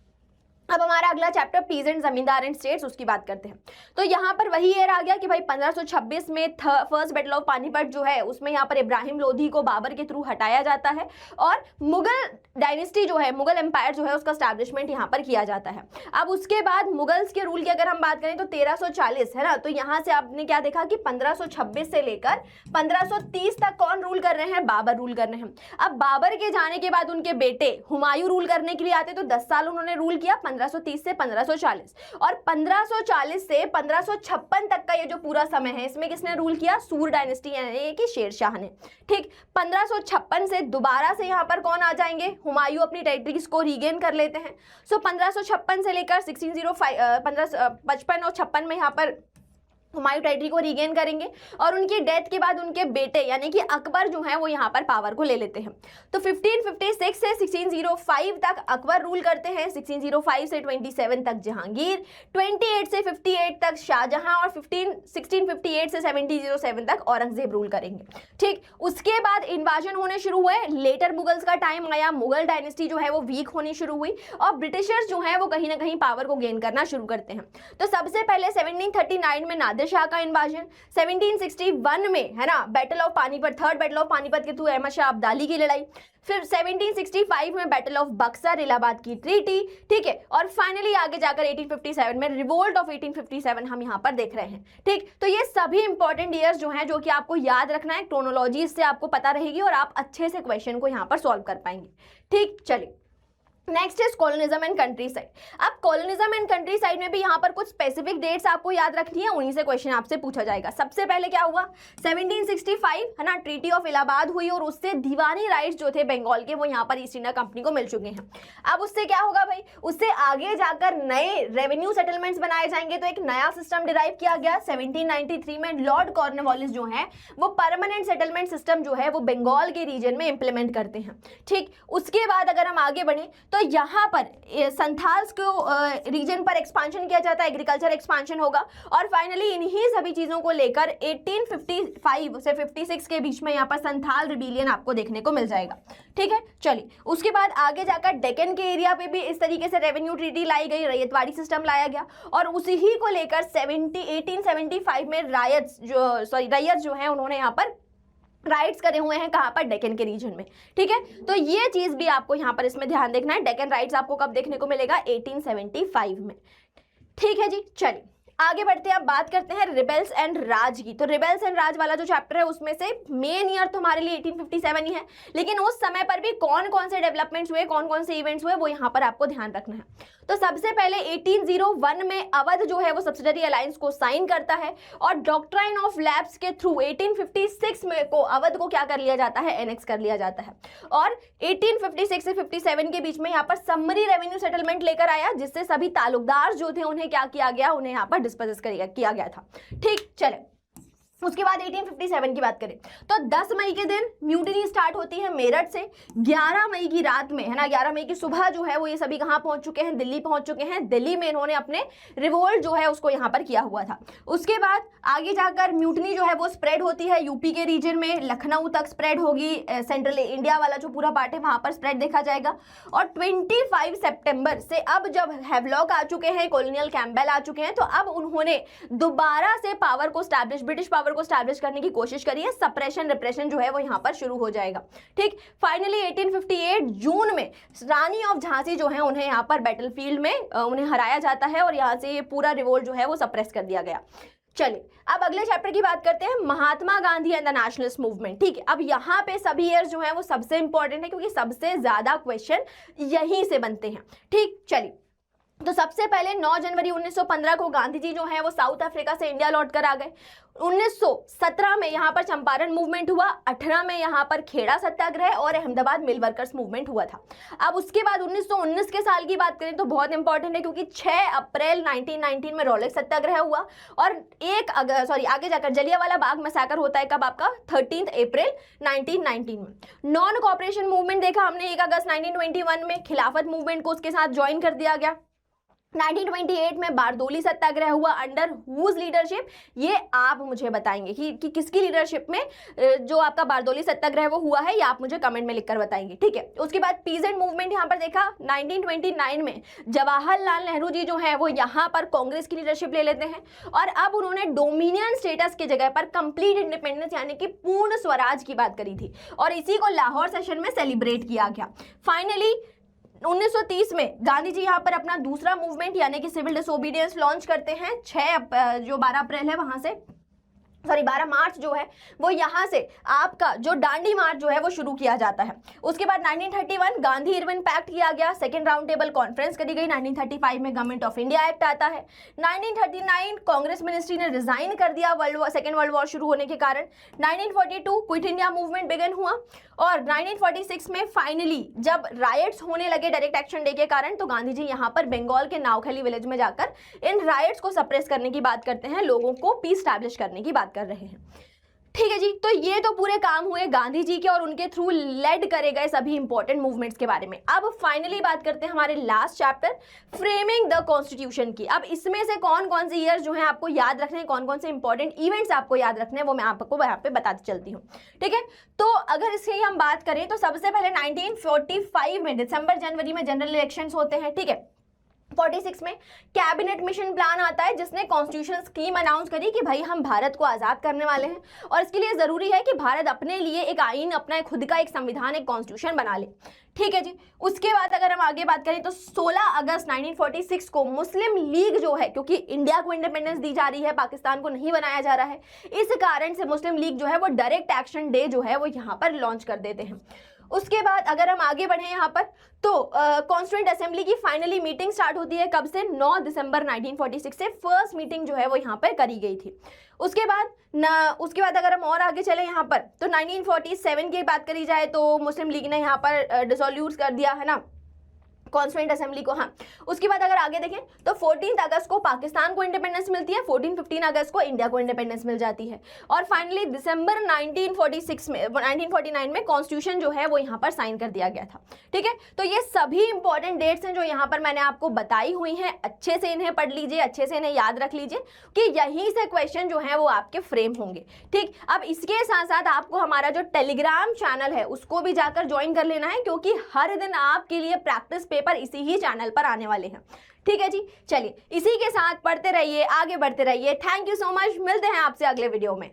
अब हमारा अगला चैप्टर पीजेंट, जमींदार एंड स्टेट्स, उसकी बात करते हैं। तो यहाँ पर वही ईयर आ गया कि भाई 1526 में फर्स्ट बैटल ऑफ पानीपत जो है उसमें यहाँ पर इब्राहिम लोधी को बाबर के थ्रू हटाया जाता है, और मुगल डायनेस्टी जो है, मुगल एम्पायर जो है उसका स्टैब्लिशमेंट यहाँ पर किया जाता है। अब उसके बाद मुगल्स के रूल की अगर हम बात करें तो 1340 है ना। तो यहाँ से आपने क्या देखा कि 1526 से लेकर 1530 तक कौन रूल कर रहे हैं? बाबर रूल कर रहे हैं। अब बाबर के जाने के बाद उनके बेटे हुमायूं रूल करने के लिए आते, तो 10 साल उन्होंने रूल किया, 1530 से 1540, और 1540 से 1556 तक का ये जो पूरा समय है इसमें किसने रूल किया? सूर डायनेस्टी यानी कि शेरशाह ने। ठीक, 1556 से दोबारा से यहाँ पर कौन आ जाएंगे? हुमायूं अपनी टेरिटरीज को रीगेन कर लेते हैं। सो 1556 से लेकर 1555 और 56 में यहाँ पर हुमायूं टेरिटरी को रीगेन करेंगे, और उनकी डेथ के बाद उनके बेटे यानी कि अकबर जो हैं वो यहाँ पर पावर को ले लेते हैं। तो 1556 से 1605 तक अकबर रूल करते हैं, 1605 से 27 तक जहांगीर, 28 से 58 तक शाहजहां, और 1658 से 1707 तक औरंगजेब रूल करेंगे। ठीक, उसके बाद इन्वाजन होने शुरू हुए, लेटर मुगल्स का टाइम आया, मुगल डायनेस्टी जो है वो वीक होनी शुरू हुई, और ब्रिटिशर्स जो है वो कहीं ना कहीं पावर को गेन करना शुरू करते हैं। तो सबसे पहले 1739 में नादिर शाह का इन्वाजन, 1761 में है ना battle of Panipat, third battle of Panipat के थ्रू अहमद शाह अब्दाली की लड़ाई, फिर 1765 में बैटल ऑफ बक्सर, इलाहाबाद की ट्रीटी। ठीक है, और फाइनली आगे जाकर 1857 में रिवोल्ट ऑफ 1857 हम यहाँ पर देख रहे हैं। ठीक, तो ये सभी इंपॉर्टेंट ईयर्स जो हैं जो कि आपको याद रखना है, क्रोनोलॉजी इससे आपको पता रहेगी और आप अच्छे से क्वेश्चन को यहाँ पर सॉल्व कर पाएंगे। ठीक, चलिए next is colonialism and country side. अब कॉलोनिज्म एंड कंट्री साइड में भी यहाँ पर कुछ स्पेसिफिक डेट्स आपको याद रखनी है, उन्हीं से क्वेश्चन आपसे पूछा जाएगा। सबसे पहले क्या हुआ? 1765 है ना, ट्रीटी ऑफ इलाहाबाद हुई, और उससे दीवानी राइट्स जो थे बंगाल के वो यहाँ पर ईस्ट इंडिया कंपनी को मिल चुके हैं। अब उससे क्या होगा भाई? उससे आगे जाकर नए रेवेन्यू सेटलमेंट्स बनाए जाएंगे। तो एक नया सिस्टम डिराइव किया गया 1793 में, लॉर्ड कॉर्नवालिस जो है वो परमानेंट सेटलमेंट सिस्टम जो है वो बंगाल के रीजन में इंप्लीमेंट करते हैं। ठीक, उसके बाद अगर हम आगे बढ़े तो यहाँ पर संथाल्स को रीजन पर एक्सपांशन किया जाता है, एग्रीकल्चर एक्सपांशन होगा, और फाइनली इन्हीं सभी चीजों को लेकर 1855 से 56 के बीच में यहाँ पर संथाल रिबेलियन आपको देखने को मिल जाएगा। ठीक है, चलिए उसके बाद आगे जाकर डेक्कन के एरिया पे भी इस तरीके से रेवेन्यू ट्रीटी लाई गई, रैयतवाड़ी सिस्टम लाया गया, और उसी ही को लेकर 1875 में रैयत जो है उन्होंने यहाँ पर राइट्स करे हुए हैं, कहाँ पर? डेक्कन के रीजन में। ठीक है, तो ये चीज भी आपको यहाँ पर इसमें ध्यान देखना है। डेक्कन राइट्स आपको कब देखने को मिलेगा? 1875 में। ठीक है जी, चलिए आगे बढ़ते हैं। अब बात करते हैं रिबेल्स एंड राज की। तो रिबेल्स एंड राज वाला जो चैप्टर है उसमें से मेन ईयर तो हमारे लिए 1857 ही है, लेकिन उस समय पर भी कौन कौन से डेवलपमेंट्स हुए, कौन कौन से इवेंट्स हुए वो यहाँ पर आपको ध्यान रखना है। तो सबसे पहले 1801 में अवध जो है वो सब्सिडरी अलायंस को साइन करता है, और डॉक्ट्राइन ऑफ लैप्स के थ्रू 1856 में को अवध को क्या कर लिया जाता है? एनेक्स कर लिया जाता है। और 1856 से 57 के बीच में यहाँ पर समरी रेवेन्यू सेटलमेंट लेकर आया, जिससे सभी तालुकदार जो थे उन्हें क्या किया गया? उन्हें यहाँ पर डिस्पोजेस किया गया था। ठीक, चले उसके बाद 1857 की बात करें तो 10 मई के दिन म्यूटिनी स्टार्ट होती है मेरठ से। 11 मई की रात में, है ना, 11 मई की सुबह जो है वो ये सभी कहाँ पहुंच चुके हैं, दिल्ली पहुंच चुके हैं। दिल्ली में इन्होंने अपने रिवोल्ट जो है उसको यहाँ पर किया हुआ था। उसके बाद आगे जाकर म्यूटिनी जो है वो स्प्रेड होती है यूपी के रीजन में, लखनऊ तक स्प्रेड होगी, सेंट्रल इंडिया वाला जो पूरा पार्ट है वहां पर स्प्रेड देखा जाएगा। और 25 सितंबर से अब जब हैवलॉक आ चुके हैं, कॉलोनियल कैम्पबेल आ चुके हैं, तो अब उन्होंने दोबारा से पावर को स्टैब्लिश, ब्रिटिश पावर को स्टैब्लिश करने की कोशिश करी है। सप्रेशन रिप्रेशन जो है वो यहाँ पर शुरू हो जाएगा। ठीक, फाइनली 1858 जून में रानी ऑफ झांसी जो है उन्हें यहाँ पर बैटलफील्ड में उन्हें हराया जाता है और यहाँ से ये पूरा रिवोल्ट जो है वो सप्रेस कर दिया गया। चलिए अब अगले चैप्टर की बात करते हैं, Mahatma Gandhi and the nationalist movement. ठीक है, अब यहाँ पे सभी ईयर्स जो है वो सबसे इंपॉर्टेंट है क्योंकि सबसे ज्यादा क्वेश्चन यहीं से बनते हैं। ठीक, चलिए तो सबसे पहले 9 जनवरी 1915 को गांधी जी जो है वो साउथ अफ्रीका से इंडिया लौट कर आ गए। 1917 में यहाँ पर चंपारण मूवमेंट हुआ, 18 में यहाँ पर खेड़ा सत्याग्रह और अहमदाबाद मिल वर्कर्स मूवमेंट हुआ था। अब उसके बाद 1919 के साल की बात करें तो बहुत इंपॉर्टेंट है क्योंकि 6 अप्रैल 1919 में रॉलेक्स सत्याग्रह हुआ और आगे जाकर जलियांवाला बाग मैसाकर होता है कब, आपका 13 अप्रैल 1919 में। नॉन कोऑपरेशन मूवमेंट देखा हमने 1 अगस्त 1921 में, खिलाफत मूवमेंट को उसके साथ ज्वाइन कर दिया गया। 1928 में बारदोली सत्याग्रह हुआ, अंडर हुज लीडरशिप, ये आप मुझे बताएंगे कि किसकी लीडरशिप में जो आपका बारदोली सत्याग्रह वो हुआ है, ये आप मुझे कमेंट में लिखकर बताएंगे। ठीक है, उसके बाद पीजेंट मूवमेंट यहाँ पर देखा 1929 में जवाहरलाल नेहरू जी जो है वो यहाँ पर कांग्रेस की लीडरशिप ले लेते हैं और अब उन्होंने डोमिनियन स्टेटस की जगह पर कंप्लीट इंडिपेंडेंस यानी कि पूर्ण स्वराज की बात करी थी और इसी को लाहौर सेशन में सेलिब्रेट किया गया। फाइनली 1930 में गांधी जी यहाँ पर अपना दूसरा मूवमेंट यानी कि सिविल डिसोबीडियंस लॉन्च करते हैं। 12 अप्रैल है वहां से 12 मार्च जो है वो यहाँ से आपका जो दांडी मार्च जो है वो शुरू किया जाता है। उसके बाद 1931 गांधी इरविन पैक्ट किया गया, सेकेंड राउंड टेबल कॉन्फ्रेंस करी गई। 1935 में गवर्नमेंट ऑफ इंडिया एक्ट आता है। 1939 कांग्रेस मिनिस्ट्री ने रिजाइन कर दिया सेकेंड वर्ल्ड वॉर शुरू होने के कारण। 1942 क्विट इंडिया मूवमेंट बिगन हुआ और 1946 में फाइनली जब राइट्स होने लगे डायरेक्ट एक्शन डे के कारण तो गांधी जी यहाँ पर बंगाल के नावखली विलेज में जाकर इन राइट्स को सप्रेस करने की बात करते हैं, लोगों को पीस स्टैब्लिश करने की बात कर रहे हैं। ठीक है जी, तो ये तो पूरे काम हुए गांधी जी के और उनके थ्रू लेड करे गए सभी इंपॉर्टेंट मूवमेंट्स के बारे में। अब फाइनली बात करते हैं हमारे last chapter framing the constitution की। अब इसमें से कौन कौन से ईयर्स जो हैं आपको याद रखने हैं, कौन कौन से इंपॉर्टेंट इवेंट्स आपको याद रखने हैं, वो मैं आपको यहाँ पे बताती चलती हूँ। ठीक है, तो अगर इसकी हम बात करें तो सबसे पहले 1945 में दिसंबर जनवरी में जनरल इलेक्शंस होते हैं। ठीक है, 46 में कैबिनेट मिशन प्लान आता है जिसने कॉन्स्टिट्यूशन स्कीम अनाउंस करी कि भाई हम भारत को आजाद करने वाले हैं और इसके लिए जरूरी है कि भारत अपने लिए एक आईन, अपना खुद का एक संविधान, एक कॉन्स्टिट्यूशन बना ले। ठीक है जी, उसके बाद अगर हम आगे बात करें तो 16 अगस्त 1946 को मुस्लिम लीग जो है, क्योंकि इंडिया को इंडिपेंडेंस दी जा रही है, पाकिस्तान को नहीं बनाया जा रहा है, इस कारण से मुस्लिम लीग जो है वो डायरेक्ट एक्शन डे जो है वो यहाँ पर लॉन्च कर देते हैं। उसके बाद अगर हम आगे बढ़े यहाँ पर तो कॉन्स्टिट्यूएंट असेंबली की फाइनली मीटिंग स्टार्ट होती है कब से, 9 दिसंबर 1946 से फर्स्ट मीटिंग जो है वो यहाँ पर करी गई थी। उसके बाद अगर हम और आगे चले यहाँ पर तो 1947 की बात करी जाए तो मुस्लिम लीग ने यहाँ पर डिसोल्यूट कर दिया, है ना, कॉन्स्टिट्यूएंट असेंबली को। हाँ, उसके बाद अगर आगे देखें तो 14 अगस्त को पाकिस्तान को इंडिपेंडेंस मिलती है, 15 अगस्त को इंडिया को इंडिपेंडेंस मिल जाती है और फाइनली दिसंबर 1949 में कॉन्स्टिट्यूशन जो है वो यहाँ पर साइन कर दिया गया था। ठीक है, तो ये सभी इंपॉर्टेंट डेट्स हैं जो यहाँ पर मैंने आपको बताई हुई हैं। अच्छे से इन्हें पढ़ लीजिए, अच्छे से इन्हें याद रख लीजिए कि यहीं से क्वेश्चन जो है वो आपके फ्रेम होंगे। ठीक, अब इसके साथ साथ आपको हमारा जो टेलीग्राम चैनल है उसको भी जाकर ज्वाइन कर लेना है क्योंकि हर दिन आपके लिए प्रैक्टिस पेपर इसी ही चैनल पर आने वाले हैं। ठीक है जी, चलिए इसी के साथ पढ़ते रहिए, आगे बढ़ते रहिए। थैंक यू सो मच, मिलते हैं आपसे अगले वीडियो में।